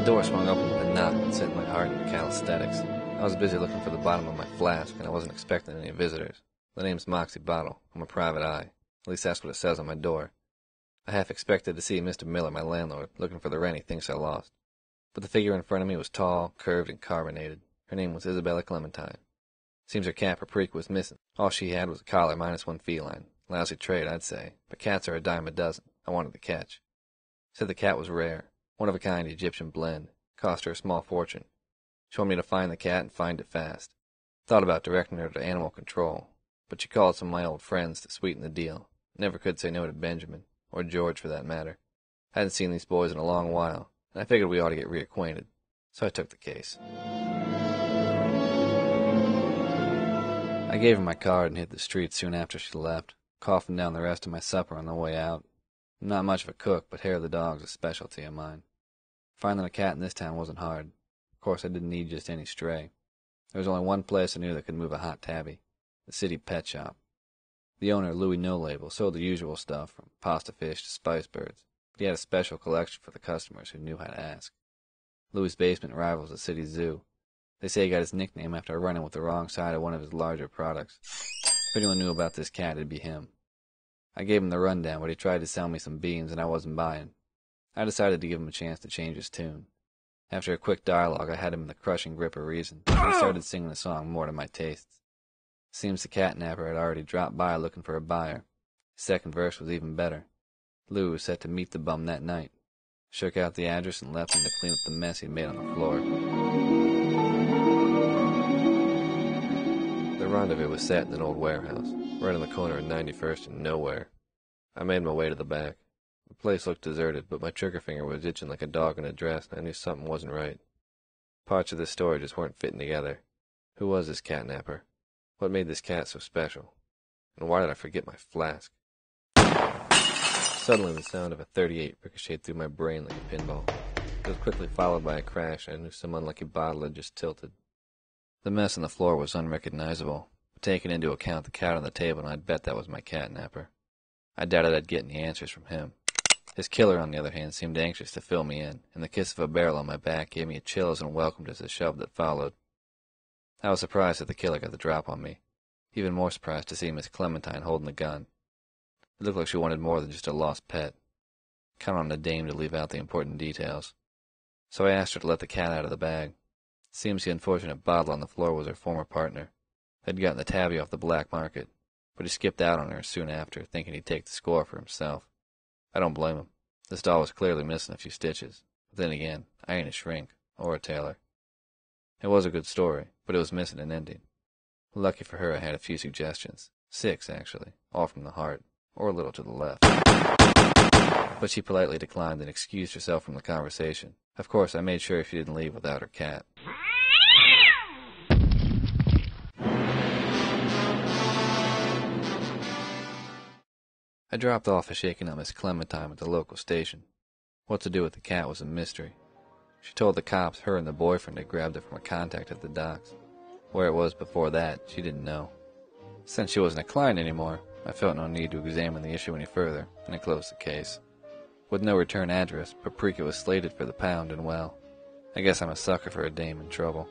door swung open with a knock that sent my heart into calisthenics. I was busy looking for the bottom of my flask, and I wasn't expecting any visitors. The name's Moxie Bottle. I'm a private eye. At least that's what it says on my door. I half expected to see Mr. Miller, my landlord, looking for the rent he thinks I lost. But the figure in front of me was tall, curved, and carbonated. Her name was Isabella Clementine. Seems her cat Paprika was missing. All she had was a collar minus one feline. Lousy trade, I'd say, but cats are a dime a dozen. I wanted the catch. Said the cat was rare. One-of-a-kind Egyptian blend. Cost her a small fortune. She wanted me to find the cat and find it fast. Thought about directing her to animal control, but she called some of my old friends to sweeten the deal. Never could say no to Benjamin, or George for that matter. Hadn't seen these boys in a long while, and I figured we ought to get reacquainted. So I took the case. I gave her my card and hit the street soon after she left, coughing down the rest of my supper on the way out. I'm not much of a cook, but hair of the dog's a specialty of mine. Finding a cat in this town wasn't hard. Of course, I didn't need just any stray. There was only one place I knew that could move a hot tabby, the city pet shop. The owner, Louis No Label, sold the usual stuff, from pasta fish to spice birds, but he had a special collection for the customers who knew how to ask. Louis' basement rivals the city zoo. They say he got his nickname after running with the wrong side of one of his larger products. If anyone knew about this cat, it'd be him. I gave him the rundown, but he tried to sell me some beans, and I wasn't buying. I decided to give him a chance to change his tune. After a quick dialogue, I had him in the crushing grip of reason, and he started singing the song more to my tastes. Seems the catnapper had already dropped by looking for a buyer. His second verse was even better. Lou was set to meet the bum that night. Shook out the address and left him to clean up the mess he'd made on the floor. The rendezvous was set in an old warehouse, right on the corner of 91st and Nowhere. I made my way to the back. The place looked deserted, but my trigger finger was itching like a dog in a dress, and I knew something wasn't right. Parts of this story just weren't fitting together. Who was this catnapper? What made this cat so special? And why did I forget my flask? Suddenly the sound of a .38 ricocheted through my brain like a pinball. It was quickly followed by a crash, and I knew some unlucky bottle had just tilted. The mess on the floor was unrecognizable, but taking into account the cat on the table, I'd bet that was my catnapper. I doubted I'd get any answers from him. His killer, on the other hand, seemed anxious to fill me in, and the kiss of a barrel on my back gave me a chill as unwelcomed as the shove that followed. I was surprised that the killer got the drop on me. Even more surprised to see Miss Clementine holding the gun. It looked like she wanted more than just a lost pet. Count on the dame to leave out the important details. So I asked her to let the cat out of the bag. Seems the unfortunate bottle on the floor was her former partner. They'd gotten the tabby off the black market, but he skipped out on her soon after, thinking he'd take the score for himself. I don't blame him. This doll was clearly missing a few stitches. But then again, I ain't a shrink, or a tailor. It was a good story, but it was missing an ending. Lucky for her, I had a few suggestions. 6, actually, all from the heart, or a little to the left. But she politely declined and excused herself from the conversation. Of course, I made sure she didn't leave without her cat. I dropped off a shaken up Miss Clementine at the local station. What to do with the cat was a mystery. She told the cops her and the boyfriend had grabbed it from a contact at the docks. Where it was before that, she didn't know. Since she wasn't a client anymore, I felt no need to examine the issue any further, and I closed the case. With no return address, Paprika was slated for the pound, and well, I guess I'm a sucker for a dame in trouble.